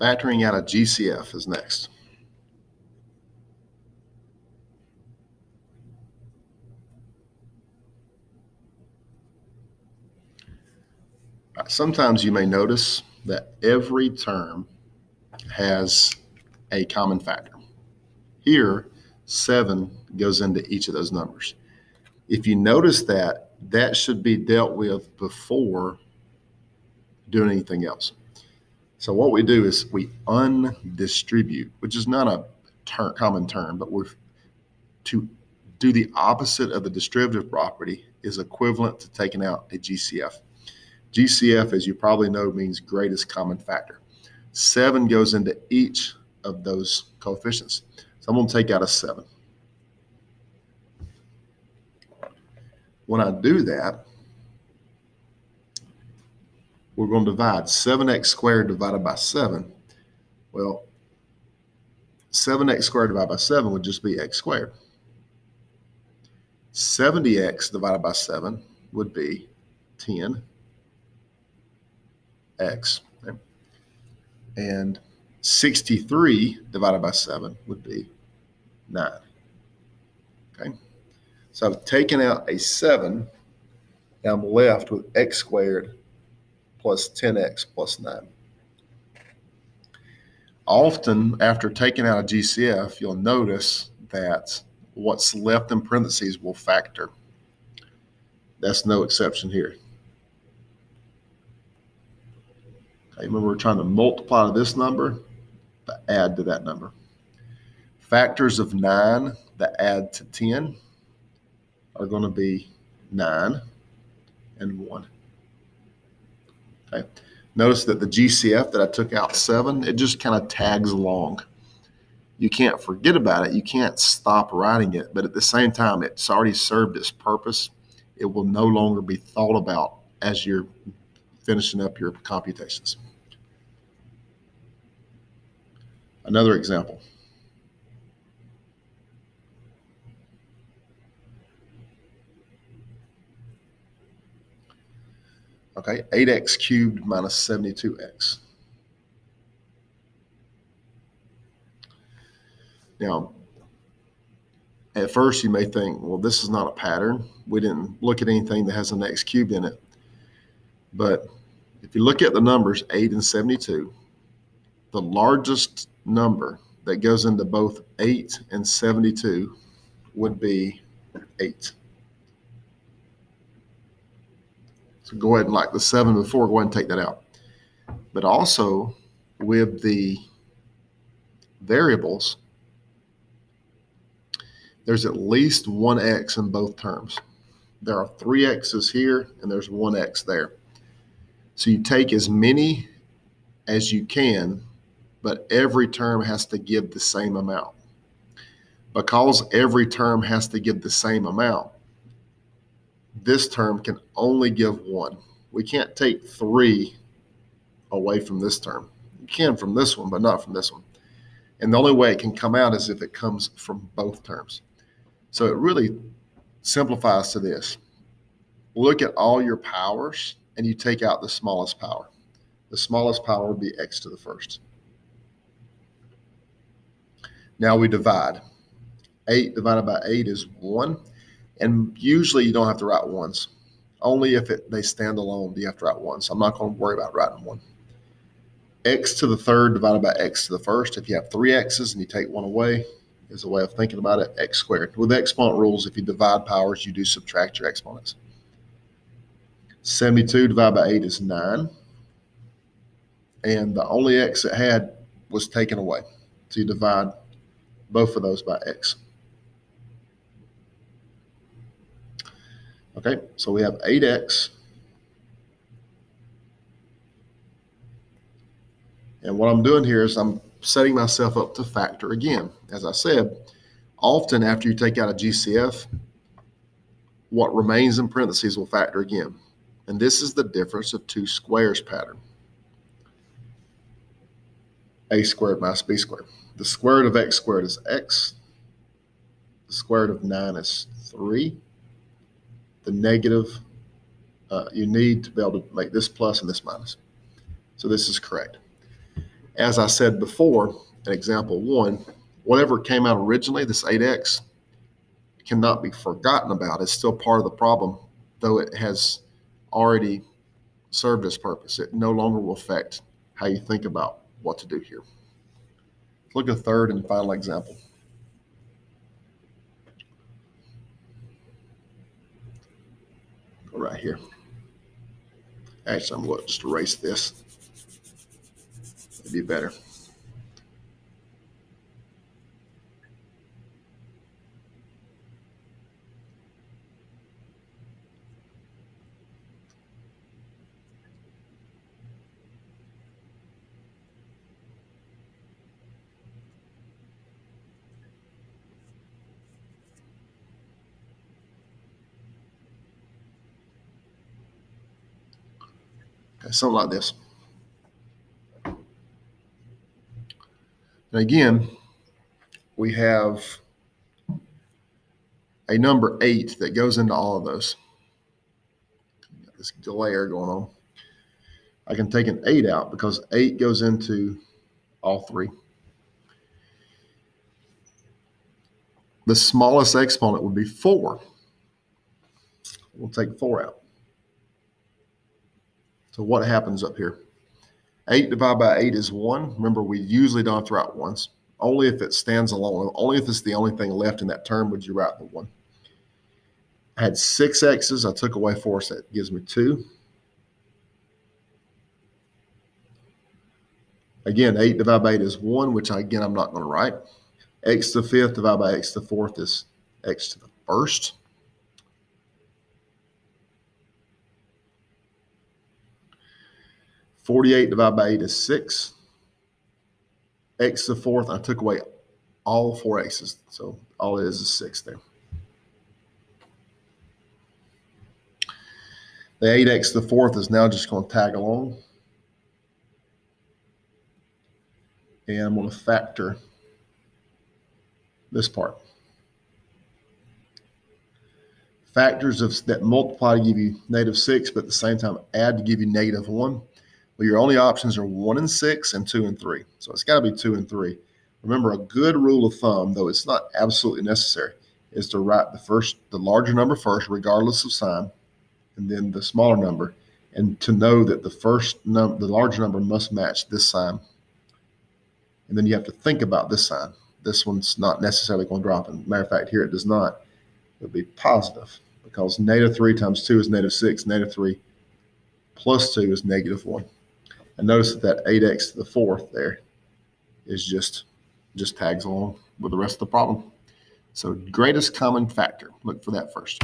Factoring out a GCF is next. Sometimes you may notice that every term has a common factor. Here, 7 goes into each of those numbers. If you notice that, that should be dealt with before doing anything else. So what we do is we undistribute, which is not a common term, but to do the opposite of the distributive property is equivalent to taking out a GCF. GCF, as you probably know, means greatest common factor. 7 goes into each of those coefficients. So I'm going to take out a 7. When I do that, we're going to divide 7x squared divided by 7. Well, 7x squared divided by 7 would just be x squared. 70x divided by 7 would be 10x. Okay? And 63 divided by 7 would be 9. Okay? So I've taken out a 7, and I'm left with x squared plus 10x plus 9. Often, after taking out a GCF, you'll notice that what's left in parentheses will factor. That's no exception here. Okay, remember, we're trying to multiply to this number, but add to that number. Factors of 9 that add to 10 are going to be 9 and 1. Okay. Notice that the GCF that I took out 7, it just kind of tags along. You can't forget about it. You can't stop writing it, but at the same time, it's already served its purpose. It will no longer be thought about as you're finishing up your computations. Another example. Okay, 8x cubed minus 72x. Now, at first you may think, well, this is not a pattern. We didn't look at anything that has an x cubed in it. But if you look at the numbers 8 and 72, the largest number that goes into both 8 and 72 would be 8. So go ahead and, like the 7 before, go ahead and take that out. But also with the variables, there's at least one x in both terms. There are 3 x's here and there's 1 x there. So you take as many as you can, but every term has to give the same amount. Because every term has to give the same amount, this term can only give 1. We can't take 3 away from this term. You can from this one, but not from this one. And the only way it can come out is if it comes from both terms. So it really simplifies to this. Look at all your powers and you take out the smallest power. The smallest power would be x to the first. Now we divide. 8 divided by 8 is 1. And usually you don't have to write ones. Only if they stand alone do you have to write 1. So I'm not going to worry about writing 1. X to the third divided by x to the first. If you have 3 x's and you take 1 away, is a way of thinking about it, x squared. With exponent rules, if you divide powers, you do subtract your exponents. 72 divided by 8 is 9. And the only x it had was taken away. So you divide both of those by x. Okay, so we have 8x. And what I'm doing here is I'm setting myself up to factor again. As I said, often after you take out a GCF, what remains in parentheses will factor again. And this is the difference of two squares pattern. A squared minus b squared. The square root of x squared is x. The square root of 9 is 3. The negative, you need to be able to make this plus and this minus. So this is correct. As I said before, in example 1, whatever came out originally, this 8x, cannot be forgotten about. It's still part of the problem, though it has already served its purpose. It no longer will affect how you think about what to do here. Look at the third and final example. Go right here. Actually, I'm going to just erase this. It'd be better. Okay, something like this. And again, we have a number 8 that goes into all of those. Got this glare going on. I can take an 8 out because 8 goes into all 3. The smallest exponent would be 4. We'll take 4 out. So what happens up here? 8 divided by 8 is 1. Remember, we usually don't have to write ones. Only if it stands alone. Only if it's the only thing left in that term would you write the 1. I had 6 x's. I took away 4, so that gives me 2. Again, 8 divided by 8 is 1, which again, I'm not going to write. X to the 5th divided by x to the 4th is x to the 1st. (48) divided by 8 is 6. X to the 4th, I took away all 4 x's, so all it is 6 there. The 8x to the 4th is now just going to tag along. And I'm going to factor this part. Factors that multiply to give you -6, but at the same time add to give you -1. Well, your only options are 1 and 6 and 2 and 3. So it's got to be 2 and 3. Remember, a good rule of thumb, though it's not absolutely necessary, is to write the larger number first, regardless of sign, and then the smaller number, and to know that the larger number must match this sign. And then you have to think about this sign. This one's not necessarily going to drop. And matter of fact, here it does not. It would be positive because -3 times 2 is -6. -3 plus 2 is -1. And notice that 8x to the 4th there is just tags along with the rest of the problem. So greatest common factor. Look for that first.